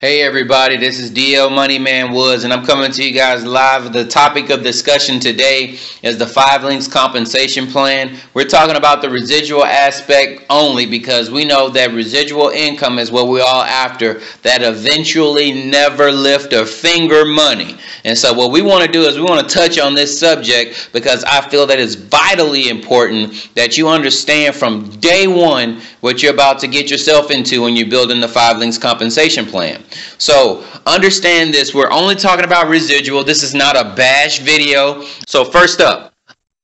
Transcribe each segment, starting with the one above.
Hey everybody, this is DL Moneyman Woods, and I'm coming to you guys live. The topic of discussion today is the 5 links compensation plan. We're talking about the residual aspect only because we know that residual income is what we're all after, that eventually never lift a finger money. And so what we want to do is we want to touch on this subject because I feel that it's vitally important that you understand from day one what you're about to get yourself into when you're building the 5 links compensation plan. So understand this, we're only talking about residual. This is not a bash video. So first up,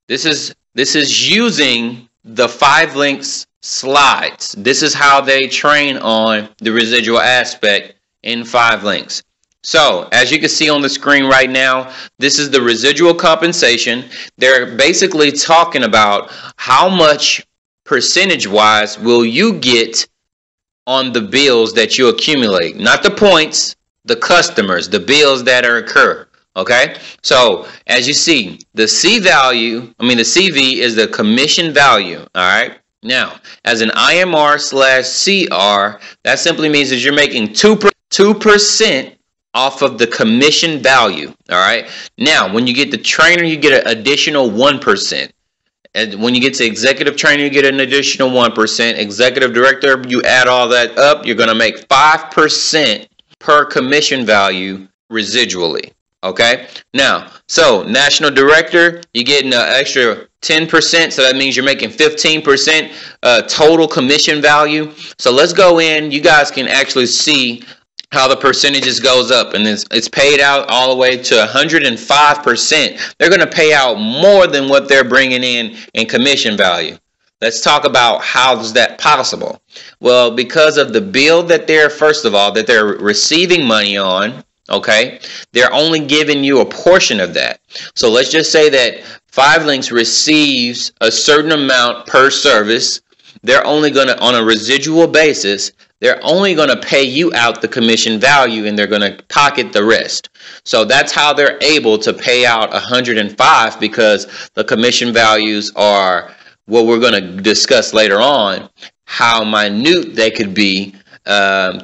this is using the 5 links slides. This is how they train on the residual aspect in 5 links. So as you can see on the screen right now, this is the residual compensation. They're basically talking about how much percentage-wise will you get on the bills that you accumulate, not the points, the customers, the bills that occur. Okay, so as you see, the CV is the commission value. All right, now as an IMR/CR, that simply means that you're making 2% off of the commission value. All right, now when you get the trainer, you get an additional 1%. And when you get to executive trainer, you get an additional 1%. Executive director, you add all that up, you're going to make 5% per commission value residually. Okay? Now, so national director, you're getting an extra 10%. So that means you're making 15% total commission value. So let's go in. You guys can actually see how the percentages goes up, and it's paid out all the way to 105%. They're going to pay out more than what they're bringing in commission value. Let's talk about how is that possible. Well, because of the bill that they're receiving money on. Okay, they're only giving you a portion of that. So let's just say that 5 links receives a certain amount per service. They're only going to, on a residual basis, they're only going to pay you out the commission value, and they're going to pocket the rest. So that's how they're able to pay out 105, because the commission values are what we're going to discuss later on, how minute they could be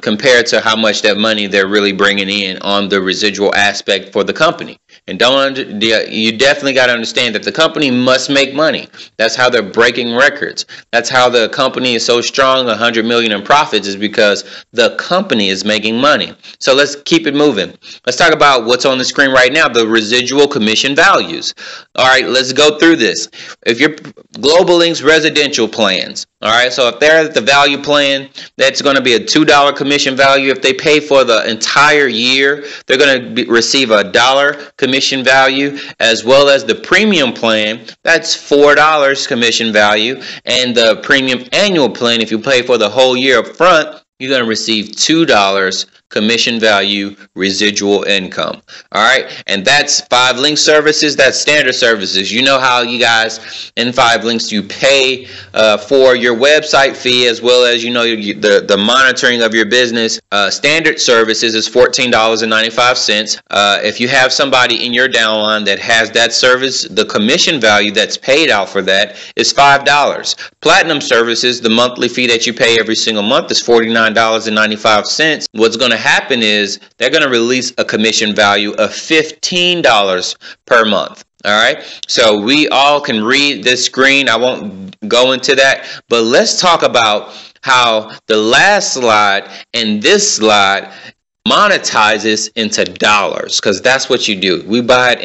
compared to how much that money they're really bringing in on the residual aspect for the company. And you definitely got to understand that the company must make money. That's how they're breaking records. That's how the company is so strong, 100 million in profits, is because the company is making money. So let's keep it moving. Let's talk about what's on the screen right now, the residual commission values. All right, let's go through this. If you're Global Links residential plans, all right, so if they're at the value plan, that's going to be a $2 commission value. If they pay for the entire year, they're going to receive a $1 commission value, as well as the premium plan, that's $4 commission value, and the premium annual plan, if you pay for the whole year up front, you're going to receive $2 commission value residual income. All right, and that's 5 link services, that's standard services. You know how you guys in 5 links, you pay for your website fee, as well as the monitoring of your business. Standard services is $14.95. If you have somebody in your downline that has that service, the commission value that's paid out for that is $5. Platinum services, the monthly fee that you pay every single month is $49.95. What's going to happen is they're going to release a commission value of $15 per month. All right, so we all can read this screen. I won't go into that, but let's talk about how the last slide and this slide monetizes into dollars, because that's what you do. We buy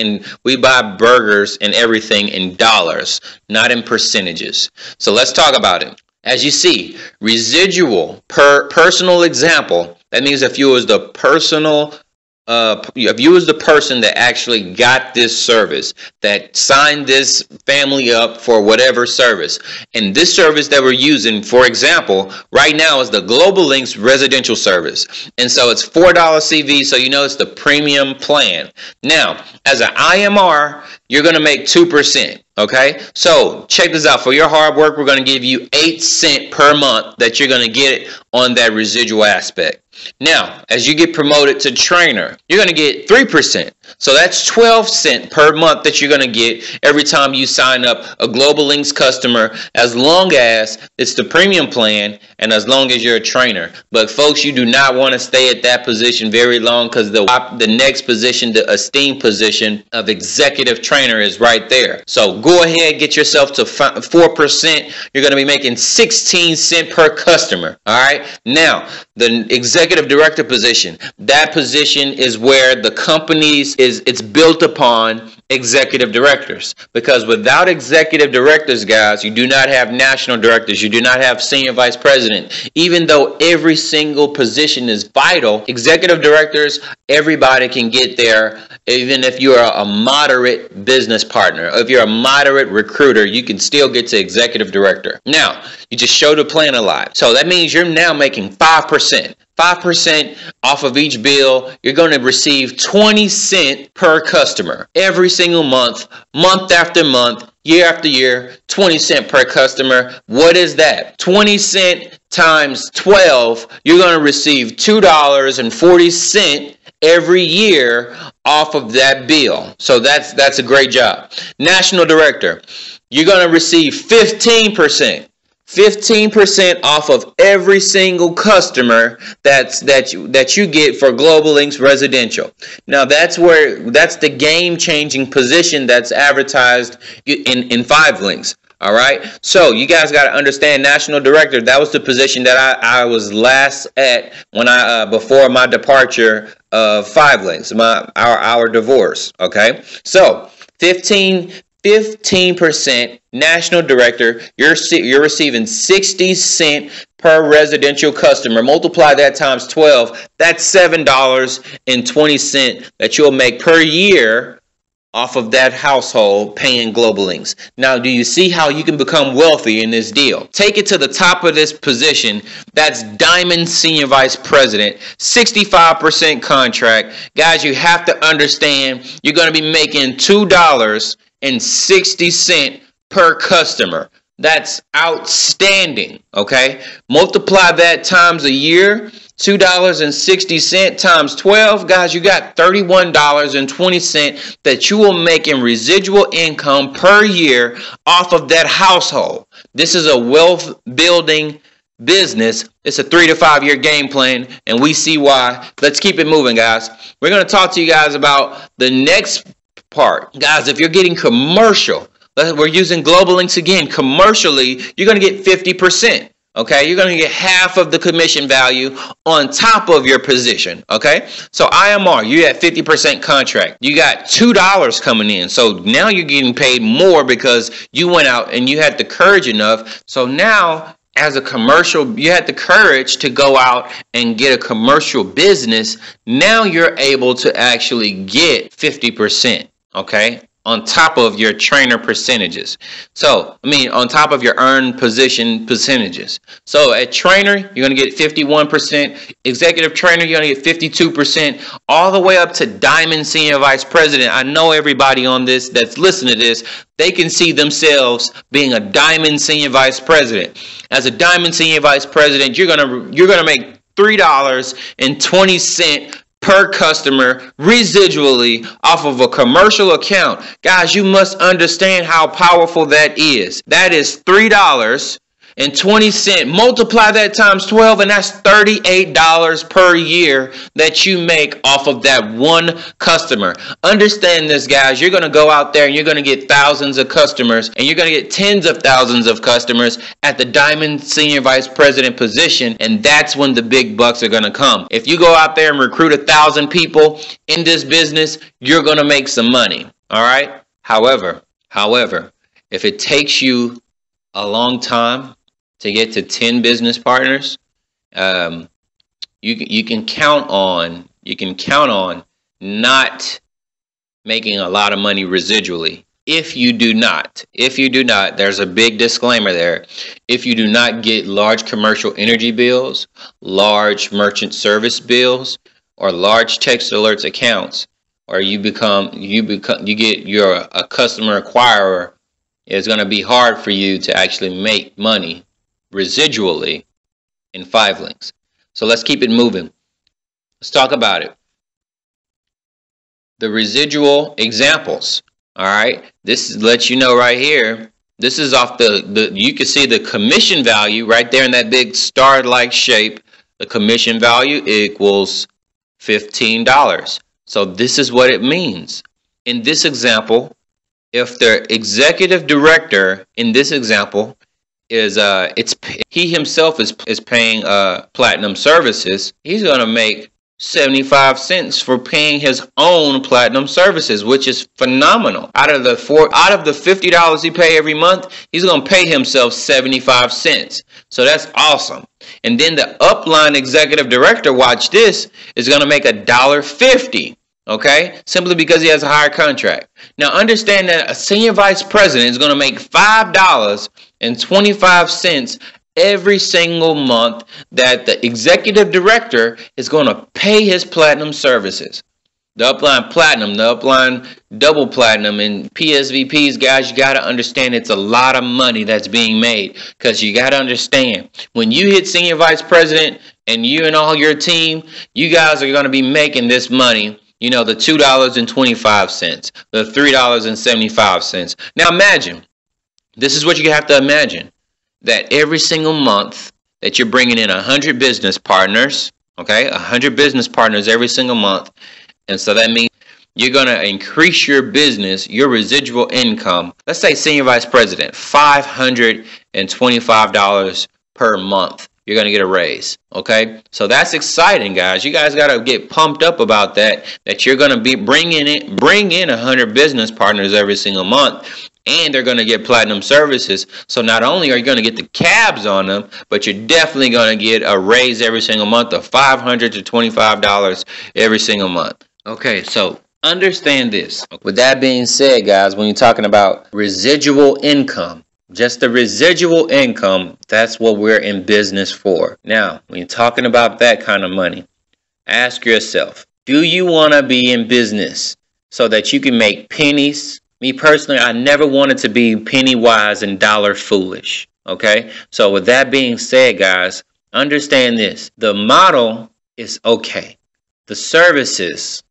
burgers and everything in dollars, not in percentages. So let's talk about it. As you see, residual per personal example, that means if you was the person that actually got this service, that signed this family up for whatever service, and this service that we're using, for example, right now is the Global Links residential service, and so it's $4 CV, so you know it's the premium plan. Now, as an IMR, you're going to make 2%. Okay, so check this out. For your hard work, we're going to give you 8 cents per month that you're going to get on that residual aspect. Now, as you get promoted to trainer, you're going to get 3%. So that's 12 cents per month that you're going to get every time you sign up a Global Links customer, as long as it's the premium plan and as long as you're a trainer. But folks, you do not want to stay at that position very long, because the next position, the esteemed position of executive trainer, is right there. So go ahead, get yourself to 4%. You're going to be making 16 cents per customer. All right. Now, the executive director position, that position is where the companies it's built upon executive directors, because without executive directors, guys, you do not have national directors, you do not have senior vice president. Even though every single position is vital, executive directors, everybody can get there. Even if you're a moderate business partner, if you're a moderate recruiter, you can still get to executive director. Now, you just show the plan alive. So that means you're now making 5%. 5% off of each bill. You're going to receive 20 cents per customer every single month, month after month, year after year, 20 cents per customer. What is that? 20 cents times 12, you're going to receive $2.40 every year off of that bill. So that's a great job. National director, you're going to receive 15%. 15% off of every single customer that you get for Global Links Residential. Now that's the game-changing position that's advertised in 5 links. All right, so you guys got to understand, national director, that was the position that I was last at when before my departure of 5 links, our divorce. Okay, so 15% national director, you're receiving 60 cents per residential customer. Multiply that times 12, that's $7.20 that you'll make per year off of that household paying Global Links. Now, do you see how you can become wealthy in this deal? Take it to the top of this position. That's Diamond Senior Vice President, 65% contract. Guys, you have to understand, you're going to be making $2.60 per customer. That's outstanding, okay? Multiply that times a year, $2.60 times 12, guys, you got $31.20 that you will make in residual income per year off of that household. This is a wealth building business. It's a 3 to 5 year game plan, and we see why. Let's keep it moving, guys. We're going to talk to you guys about the next part. Guys, if you're getting commercial, we're using Global Links again. Commercially, you're going to get 50%. Okay, you're going to get half of the commission value on top of your position. Okay, so IMR, you had 50% contract. You got $2 coming in. So now you're getting paid more because you went out and you had the courage enough. So now, as a commercial, you had the courage to go out and get a commercial business. Now you're able to actually get 50%. Okay, on top of your trainer percentages. So, on top of your earned position percentages. So, at trainer, you're going to get 51%. Executive trainer, you're going to get 52%. All the way up to Diamond Senior Vice President. I know everybody on this that's listening to this, they can see themselves being a Diamond Senior Vice President. As a Diamond Senior Vice President, you're going to make $3.20 per customer residually off of a commercial account. Guys, you must understand how powerful that is. That is $3.20. Multiply that times 12, and that's $38 per year that you make off of that one customer. Understand this, guys. You're going to go out there and you're going to get thousands of customers, and you're going to get tens of thousands of customers at the Diamond Senior Vice President position, and that's when the big bucks are going to come. If you go out there and recruit 1,000 people in this business, you're going to make some money. All right? However, if it takes you a long time to get to 10 business partners, you can count on not making a lot of money residually. If you do not, there's a big disclaimer there. If you do not get large commercial energy bills, large merchant service bills, or large text alerts accounts, or you're a customer acquirer it's going to be hard for you to actually make money residually in 5 links. So let's keep it moving. Let's talk about it. The residual examples. All right, this lets you know right here. This is off you can see the commission value right there in that big star-like shape. The commission value equals $15. So this is what it means. In this example, if the executive director in this example is he himself is paying platinum services, he's going to make 75 cents for paying his own platinum services, which is phenomenal. Out of the $50 he pay every month, he's going to pay himself 75 cents. So that's awesome. And then the upline executive director, watch this, is going to make $1.50. Okay, simply because he has a higher contract. Now understand that a senior vice president is going to make $5.25 every single month that the executive director is going to pay his platinum services. The upline platinum, the upline double platinum, and PSVPs, guys, you got to understand it's a lot of money that's being made, because you got to understand when you hit senior vice president and you and all your team, you guys are going to be making this money. You know, the $2.25, the $3.75. Now imagine, this is what you have to imagine, that every single month that you're bringing in 100 business partners, okay, 100 business partners every single month. And so that means you're going to increase your business, your residual income. Let's say senior vice president, $525 per month. You're going to get a raise. Okay, so that's exciting, guys. You guys got to get pumped up about that you're going to be bring in 100 business partners every single month, and they're going to get platinum services. So not only are you going to get the cabs on them, but you're definitely going to get a raise every single month of $500 to $25 every single month. Okay, so understand this. With that being said, guys, when you're talking about residual income, just the residual income, that's what we're in business for. Now, when you're talking about that kind of money, ask yourself, do you want to be in business so that you can make pennies? Me personally, I never wanted to be penny wise and dollar foolish. Okay, so with that being said, guys, understand this. The model is okay. The services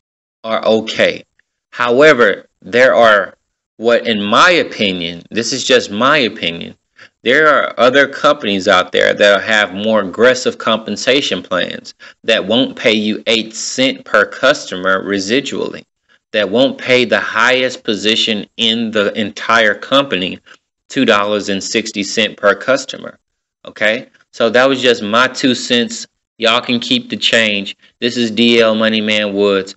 are okay. However, there are, what in my opinion, this is just my opinion, there are other companies out there that have more aggressive compensation plans that won't pay you 8 cents per customer residually, that won't pay the highest position in the entire company $2.60 per customer. Okay, so that was just my 2 cents. Y'all can keep the change. This is DL Moneyman Woods.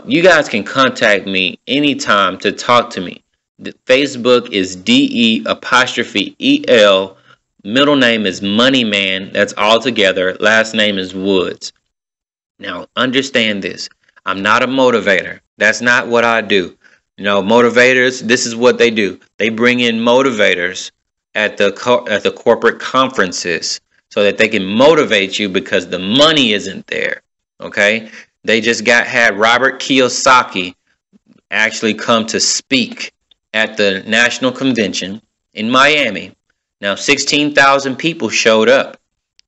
You guys can contact me anytime to talk to me. The Facebook is DE''EL. Middle name is Moneyman. That's all together. Last name is Woods. Now, understand this. I'm not a motivator. That's not what I do. You know, motivators, this is what they do. They bring in motivators at the corporate conferences so that they can motivate you because the money isn't there. Okay? They just had Robert Kiyosaki actually come to speak at the National Convention in Miami. Now, 16,000 people showed up.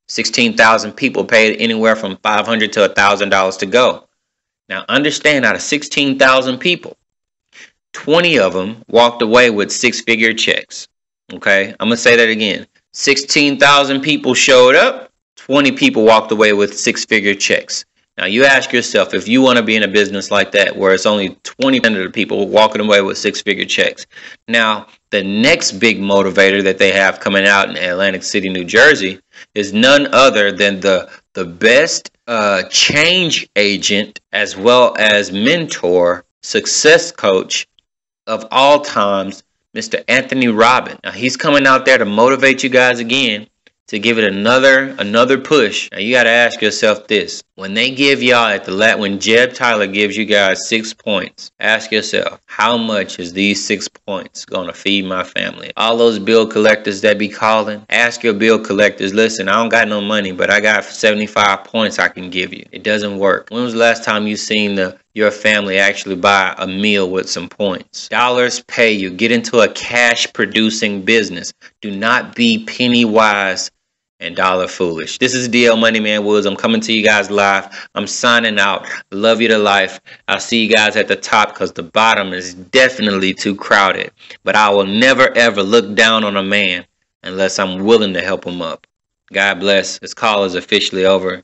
16,000 people paid anywhere from $500 to $1,000 to go. Now, understand, out of 16,000 people, 20 of them walked away with 6-figure checks. Okay, I'm going to say that again. 16,000 people showed up, 20 people walked away with 6-figure checks. Now, you ask yourself, if you want to be in a business like that, where it's only 20% of the people walking away with 6-figure checks. Now, the next big motivator that they have coming out in Atlantic City, New Jersey, is none other than the best change agent as well as mentor, success coach of all times, Mr. Anthony Robbins. Now, he's coming out there to motivate you guys again, to give it another push. Now, you got to ask yourself this. When they give y'all when Jeb Tyler gives you guys 6 points, ask yourself, how much is these 6 points going to feed my family? All those bill collectors that be calling, ask your bill collectors, listen, I don't got no money, but I got 75 points I can give you. It doesn't work. When was the last time you seen your family actually buy a meal with some points? Dollars pay you. Get into a cash producing business. Do not be penny wise and dollar foolish. This is DL Moneyman Woods. I'm coming to you guys live. I'm signing out. Love you to life. I'll see you guys at the top because the bottom is definitely too crowded. But I will never ever look down on a man unless I'm willing to help him up. God bless. This call is officially over.